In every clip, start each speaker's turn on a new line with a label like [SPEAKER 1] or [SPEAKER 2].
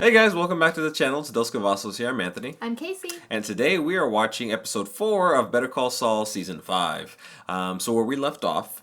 [SPEAKER 1] Hey guys, welcome back to the channel. It's Dos Cavazos here. I'm Anthony.
[SPEAKER 2] I'm Casey.
[SPEAKER 1] And today we are watching episode 4 of Better Call Saul season 5. So where we left off,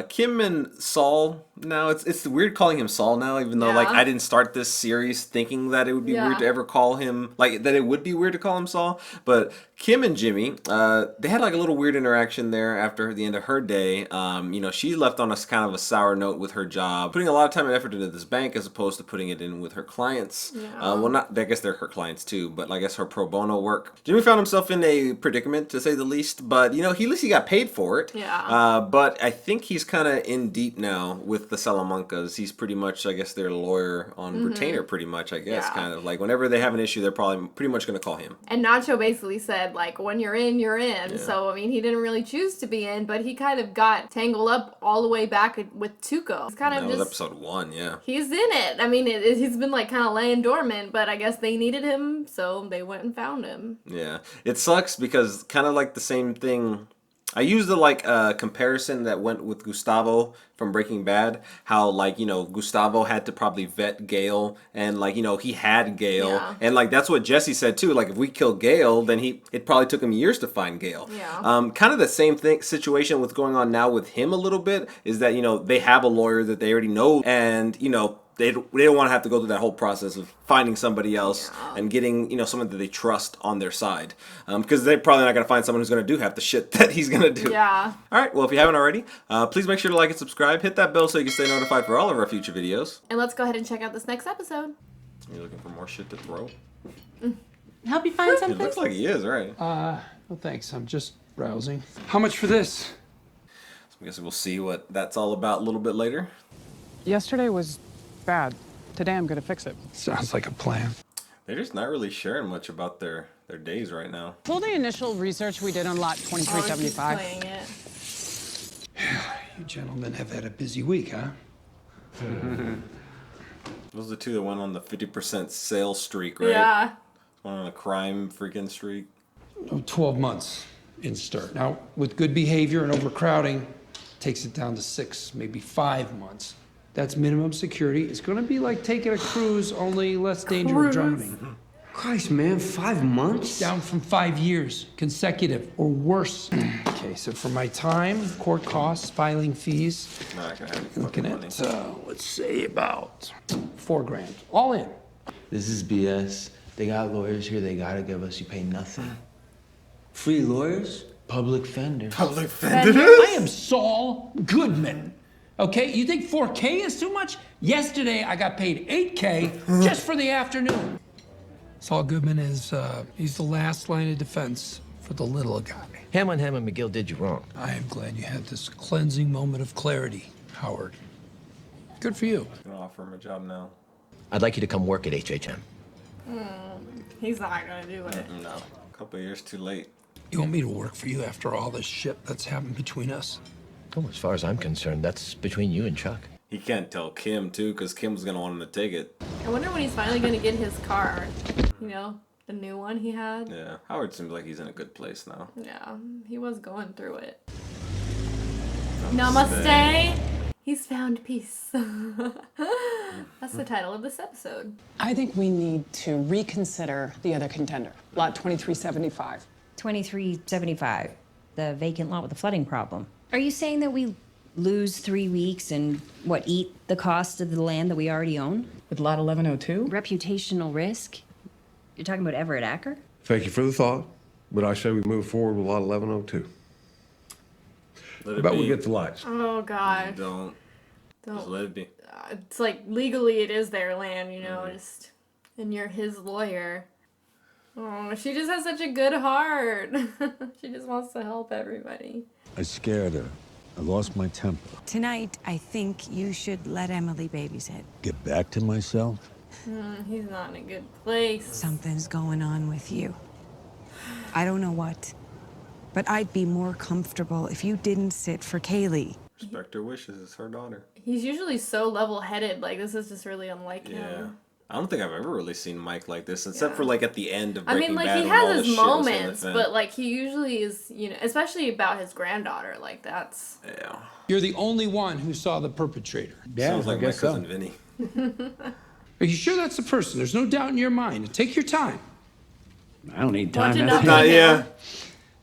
[SPEAKER 1] Kim and Saul, now it's weird calling him Saul now, even though like I didn't start this series thinking that it would be weird to ever call him, like that it would be weird to call him Saul. But Kim and Jimmy, they had like a little weird interaction there after the end of her day. You know, she left on a kind of a sour note with her job, putting a lot of time and effort into this bank as opposed to putting it in with her clients. Well, not, I guess they're her clients too, but I guess her pro bono work. Jimmy found himself in a predicament, to say the least, but you know, at least he got paid for it. But I think he's kind of in deep now with the Salamancas. He's pretty much, I guess, their lawyer on retainer, pretty much, I guess, kind of like whenever they have an issue, they're probably pretty much going to call him.
[SPEAKER 2] And Nacho basically said, like, when you're in, you're in. So, I mean, he didn't really choose to be in, but he kind of got tangled up all the way back with Tuco. It's kind of
[SPEAKER 1] that was episode 1,
[SPEAKER 2] He's in it. I mean, he's been, like, kind of laying dormant, but I guess they needed him, so they went and found him.
[SPEAKER 1] Yeah. It sucks because kind of like the same thing. I used the comparison that went with Gustavo from Breaking Bad. How like, you know, Gustavo had to probably vet Gale, and like, you know, he had Gale, and like that's what Jesse said too. Like if we kill Gale, then it probably took him years to find Gale. Kind of the same situation with going on now with him a little bit is that, you know, they have a lawyer that they already know, and you know, they don't want to have to go through that whole process of finding somebody else and getting, you know, someone that they trust on their side. Because they're probably not going to find someone who's going to do half the shit that he's going to do. All right, well, if you haven't already, please make sure to like and subscribe. Hit that bell so you can stay notified for all of our future videos.
[SPEAKER 2] And let's go ahead and check out this next episode.
[SPEAKER 1] You're looking for more shit to throw?
[SPEAKER 2] Help you find something?
[SPEAKER 1] It looks like he is, right?
[SPEAKER 3] Well, thanks. I'm just browsing. How much for this?
[SPEAKER 1] So I guess we'll see what that's all about a little bit later.
[SPEAKER 4] Yesterday was bad. Today I'm gonna fix it.
[SPEAKER 3] Sounds like a plan.
[SPEAKER 1] They're just not really sharing much about their days right now.
[SPEAKER 4] Pull the initial research we did on lot 2375.
[SPEAKER 3] You gentlemen have had a busy week, huh?
[SPEAKER 1] Those are the two that went on the 50% sales streak, right? One on a crime freaking streak.
[SPEAKER 3] 12 months in start. Now, with good behavior and overcrowding, takes it down to 6, maybe 5 months. That's minimum security. It's gonna be like taking a cruise, only less dangerous driving.
[SPEAKER 5] Christ, man, 5 months?
[SPEAKER 3] Down from 5 years, consecutive, or worse. Okay, so for my time, court costs, filing fees,
[SPEAKER 1] Not gonna have
[SPEAKER 3] looking at, let's say about $4,000, all in.
[SPEAKER 5] This is BS. They got lawyers here, they gotta give us, you pay nothing. Free lawyers? Public fenders.
[SPEAKER 1] Public fenders?
[SPEAKER 3] I am Saul Goodman. Okay, you think 4K is too much? Yesterday, I got paid 8K just for the afternoon. Saul Goodman is, he's the last line of defense for the little guy.
[SPEAKER 6] Hammond McGill did you wrong.
[SPEAKER 3] I am glad you had this cleansing moment of clarity, Howard. Good for you.
[SPEAKER 1] I'm gonna offer him a job now.
[SPEAKER 6] I'd like you to come work at HHM.
[SPEAKER 2] He's not gonna do it.
[SPEAKER 1] No, a couple of years too late.
[SPEAKER 3] You want me to work for you after all this shit that's happened between us?
[SPEAKER 6] Oh, as far as I'm concerned, that's between you and Chuck.
[SPEAKER 1] He can't tell Kim too, because Kim's gonna want him to take it.
[SPEAKER 2] I wonder when he's finally gonna get his car. You know, the new one he had.
[SPEAKER 1] Yeah, Howard seems like he's in a good place now.
[SPEAKER 2] Yeah, he was going through it. Namaste. He's found peace. That's the title of this episode.
[SPEAKER 4] I think we need to reconsider the other contender, lot 2375.
[SPEAKER 7] 2375, the vacant lot with the flooding problem. Are you saying that we lose 3 weeks and, eat the cost of the land that we already own?
[SPEAKER 4] With lot 1102?
[SPEAKER 7] Reputational risk? You're talking about Everett Acker?
[SPEAKER 8] Thank you for the thought, but I say we move forward with lot 1102.
[SPEAKER 1] Let
[SPEAKER 8] How
[SPEAKER 1] it
[SPEAKER 8] about
[SPEAKER 1] be.
[SPEAKER 8] we get the lights?
[SPEAKER 2] Oh God.
[SPEAKER 1] Don't. Just let it be.
[SPEAKER 2] It's like legally it is their land, you know, and you're his lawyer. Oh, she just has such a good heart. She just wants to help everybody.
[SPEAKER 9] I scared her. I lost my temper.
[SPEAKER 10] Tonight, I think you should let Emily babysit.
[SPEAKER 9] Get back to myself?
[SPEAKER 2] He's not in a good place.
[SPEAKER 10] Something's going on with you. I don't know what, but I'd be more comfortable if you didn't sit for Kaylee.
[SPEAKER 1] Respect her wishes. It's her daughter.
[SPEAKER 2] He's usually so level-headed. Like, this is just really unlike him.
[SPEAKER 1] I don't think I've ever really seen Mike like this, except for like at the end of Breaking Bad.
[SPEAKER 2] I mean, like he
[SPEAKER 1] when all
[SPEAKER 2] has
[SPEAKER 1] this
[SPEAKER 2] his
[SPEAKER 1] shit was
[SPEAKER 2] moments, but like he usually is, you know, especially about his granddaughter. Like that's.
[SPEAKER 3] You're the only one who saw the perpetrator.
[SPEAKER 1] Sounds like my cousin Vinny.
[SPEAKER 3] Are you sure that's the person? There's no doubt in your mind. Take your time.
[SPEAKER 9] I don't need
[SPEAKER 2] Want
[SPEAKER 9] time.
[SPEAKER 2] to
[SPEAKER 9] That's
[SPEAKER 2] know
[SPEAKER 9] it.
[SPEAKER 1] Yeah.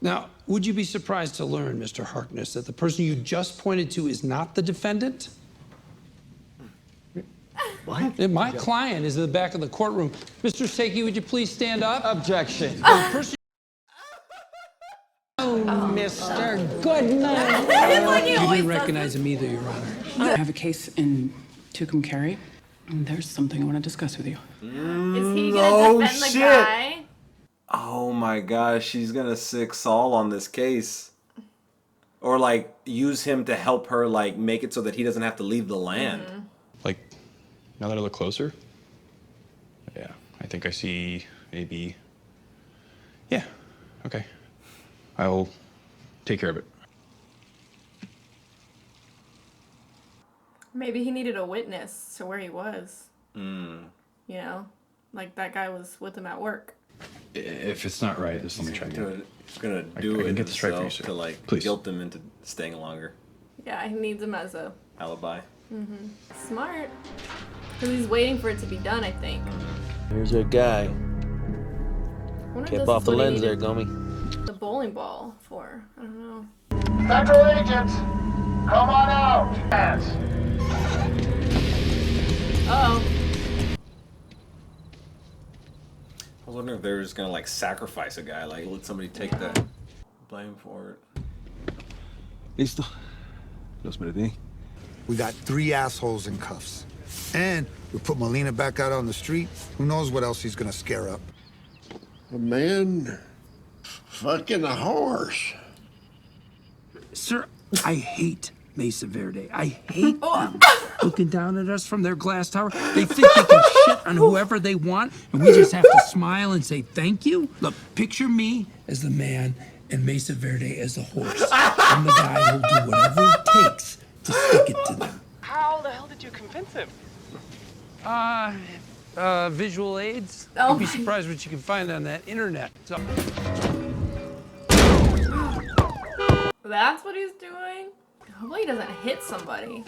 [SPEAKER 3] Now, would you be surprised to learn, Mr. Harkness, that the person you just pointed to is not the defendant?
[SPEAKER 5] What?
[SPEAKER 3] And my client is in the back of the courtroom. Mr. Seki, would you please stand up?
[SPEAKER 5] Objection.
[SPEAKER 4] Mr. Goodman.
[SPEAKER 3] You didn't recognize him either, Your Honor.
[SPEAKER 4] I have a case in Tucumcari, and there's something I want to discuss with you.
[SPEAKER 2] Is he gonna defend the guy?
[SPEAKER 1] Oh my gosh, she's gonna sick Saul on this case. Or like use him to help her like make it so that he doesn't have to leave the land.
[SPEAKER 11] Like, now that I look closer, yeah, I think I see maybe. Yeah, okay. I'll take care of it.
[SPEAKER 2] Maybe he needed a witness to where he was. You know, like that guy was with him at work.
[SPEAKER 11] If it's not right, just let me check it.
[SPEAKER 1] He's gonna
[SPEAKER 11] I
[SPEAKER 1] do
[SPEAKER 11] can
[SPEAKER 1] it
[SPEAKER 11] get this right for you,
[SPEAKER 1] himself
[SPEAKER 11] sir.
[SPEAKER 1] to like
[SPEAKER 11] Please.
[SPEAKER 1] guilt him into staying longer.
[SPEAKER 2] Yeah, he needs him as a
[SPEAKER 1] Alibi.
[SPEAKER 2] smart. Because he's waiting for it to be done, I think.
[SPEAKER 5] Here's your guy.
[SPEAKER 2] I wonder if
[SPEAKER 5] Keep
[SPEAKER 2] this
[SPEAKER 5] off
[SPEAKER 2] is
[SPEAKER 5] the
[SPEAKER 2] what he
[SPEAKER 5] lens there,
[SPEAKER 2] needed
[SPEAKER 5] Gummy.
[SPEAKER 2] the bowling ball for. I don't know.
[SPEAKER 12] Federal agents, come on out. Hands.
[SPEAKER 2] Uh-oh.
[SPEAKER 1] I was wondering if they were just gonna like sacrifice a guy, like let somebody take that blame for it.
[SPEAKER 9] Listo. Los perdí.
[SPEAKER 12] We got 3 assholes in cuffs. And we put Molina back out on the street. Who knows what else he's gonna scare up.
[SPEAKER 13] A man fucking a horse.
[SPEAKER 3] Sir, I hate Mesa Verde. I hate them. Looking down at us from their glass tower. They think they can shit on whoever they want, and we just have to smile and say thank you. Look, picture me as the man and Mesa Verde as the horse. I'm the guy who'll do whatever it takes to stick it to them.
[SPEAKER 4] How the hell did you convince him?
[SPEAKER 3] Visual aids.
[SPEAKER 2] Oh
[SPEAKER 3] You'd be
[SPEAKER 2] my-
[SPEAKER 3] surprised what you can find on that internet. So,
[SPEAKER 2] That's what he's doing? Hopefully he doesn't hit somebody.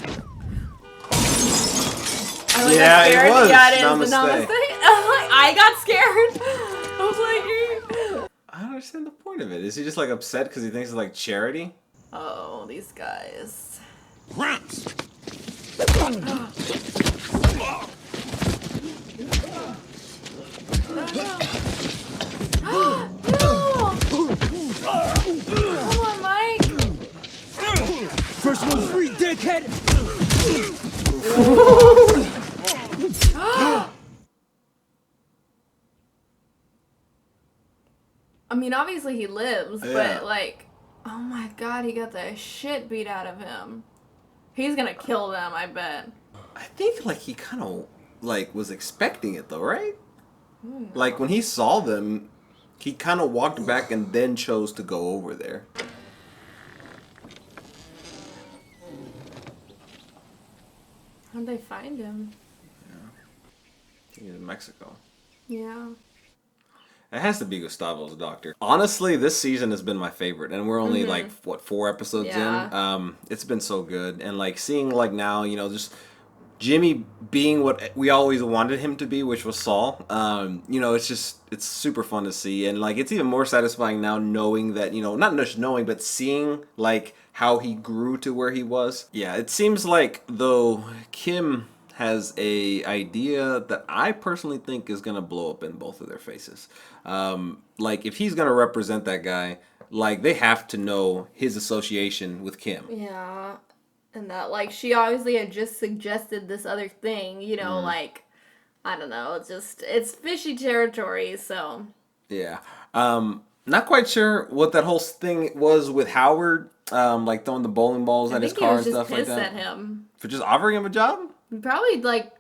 [SPEAKER 2] I like
[SPEAKER 1] Yeah,
[SPEAKER 2] got
[SPEAKER 1] it
[SPEAKER 2] scared.
[SPEAKER 1] was.
[SPEAKER 2] Yeah, it is
[SPEAKER 1] Namaste.
[SPEAKER 2] the namaste. I'm like, I got scared. I was like,
[SPEAKER 1] I don't understand the point of it. Is he just like upset because he thinks it's like charity?
[SPEAKER 2] oh, these guys.
[SPEAKER 13] Rats!
[SPEAKER 2] No! Come on, Mike.
[SPEAKER 3] first one free, dickhead.
[SPEAKER 2] I mean, obviously he lives,
[SPEAKER 1] Yeah.
[SPEAKER 2] but like, oh my god, he got the shit beat out of him. He's gonna kill them, I bet.
[SPEAKER 1] I think like he kind of like was expecting it though, right? Like when he saw them, he kind of walked back and then chose to go over there.
[SPEAKER 2] How'd they find him?
[SPEAKER 1] He's in Mexico.
[SPEAKER 2] Yeah.
[SPEAKER 1] It has to be Gustavo's doctor. Honestly, this season has been my favorite, and we're only like what 4 episodes
[SPEAKER 2] Yeah.
[SPEAKER 1] in. It's been so good, and like seeing like now, you know, just Jimmy being what we always wanted him to be, which was Saul. You know, it's super fun to see, and like it's even more satisfying now knowing that, you know, not just knowing, but seeing like how he grew to where he was. Yeah, it seems like though Kim has a idea that I personally think is gonna blow up in both of their faces. Like if he's gonna represent that guy, like they have to know his association with Kim.
[SPEAKER 2] Yeah. And that, like, she obviously had just suggested this other thing, you know, like, I don't know, it's fishy territory, so.
[SPEAKER 1] Yeah. Not quite sure what that whole thing was with Howard, like throwing the bowling balls
[SPEAKER 2] I
[SPEAKER 1] at his
[SPEAKER 2] think he
[SPEAKER 1] car
[SPEAKER 2] was
[SPEAKER 1] and
[SPEAKER 2] just
[SPEAKER 1] stuff like
[SPEAKER 2] pissed
[SPEAKER 1] that.
[SPEAKER 2] at him.
[SPEAKER 1] For just offering him a job?
[SPEAKER 2] He probably, like,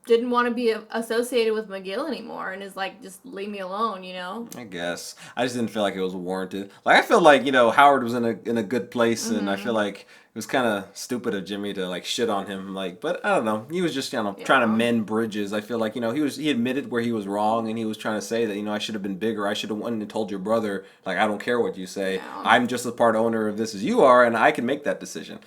[SPEAKER 2] didn't want to be associated with McGill anymore and is like, just leave me alone, you know?
[SPEAKER 1] I guess. I just didn't feel like it was warranted. Like I feel like, you know, Howard was in a good place and I feel like, was kind of stupid of Jimmy to like shit on him, like, but I don't know. He was just trying to mend bridges. I feel like he admitted where he was wrong, and he was trying to say that I should have been bigger. I should have went and told your brother, like, I don't care what you say. I'm just as part owner of this as you are, and I can make that decision.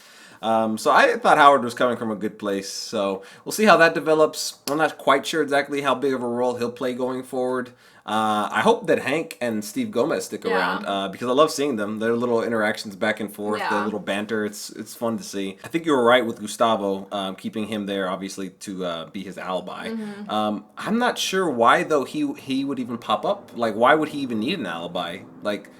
[SPEAKER 1] So I thought Howard was coming from a good place. So we'll see how that develops. I'm not quite sure exactly how big of a role he'll play going forward. I hope that Hank and Steve Gomez stick around because I love seeing them. Their little interactions back and forth, their little banter. It's fun to see. I think you were right with Gustavo keeping him there, obviously, to be his alibi. I'm not sure why though he would even pop up. Like, why would he even need an alibi? Like,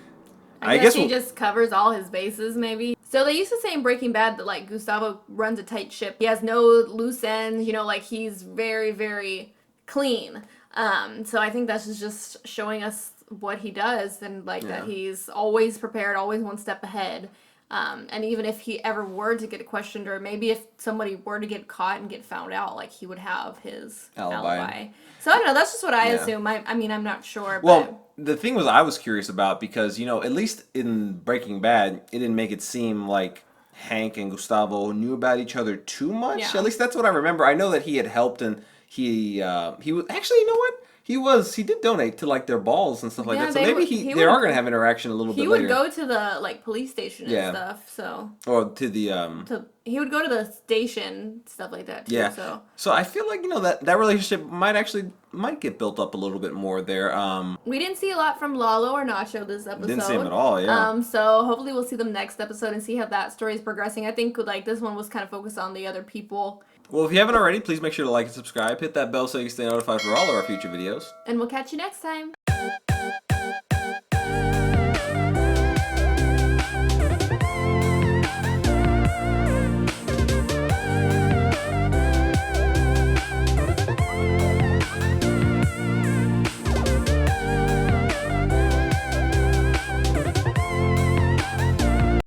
[SPEAKER 2] I guess he just covers all his bases, maybe. So they used to say in Breaking Bad that, like, Gustavo runs a tight ship. He has no loose ends, like, he's very, very clean. So I think that's just showing us what he does and, like, that he's always prepared, always one step ahead. And even if he ever were to get questioned, or maybe if somebody were to get caught and get found out, like, he would have his alibi. So I don't know, that's just what I assume. I mean, I'm not sure.
[SPEAKER 1] Well, the thing was I was curious about because, at least in Breaking Bad, it didn't make it seem like Hank and Gustavo knew about each other too much.
[SPEAKER 2] Yeah.
[SPEAKER 1] At least that's what I remember. I know that he had helped and he was actually, you know what? He did donate to like their balls and stuff like that. So maybe they are gonna have interaction a little bit later.
[SPEAKER 2] He would go to the like police station and stuff. So
[SPEAKER 1] or to the
[SPEAKER 2] he would go to the station, stuff like that too.
[SPEAKER 1] So I feel like that relationship might get built up a little bit more there.
[SPEAKER 2] We didn't see a lot from Lalo or Nacho this episode.
[SPEAKER 1] Didn't see him at all. Yeah.
[SPEAKER 2] So hopefully we'll see them next episode and see how that story is progressing. I think like this one was kind of focused on the other people.
[SPEAKER 1] Well, if you haven't already, please make sure to like and subscribe. Hit that bell so you can stay notified for all of our future videos.
[SPEAKER 2] And we'll catch you next time.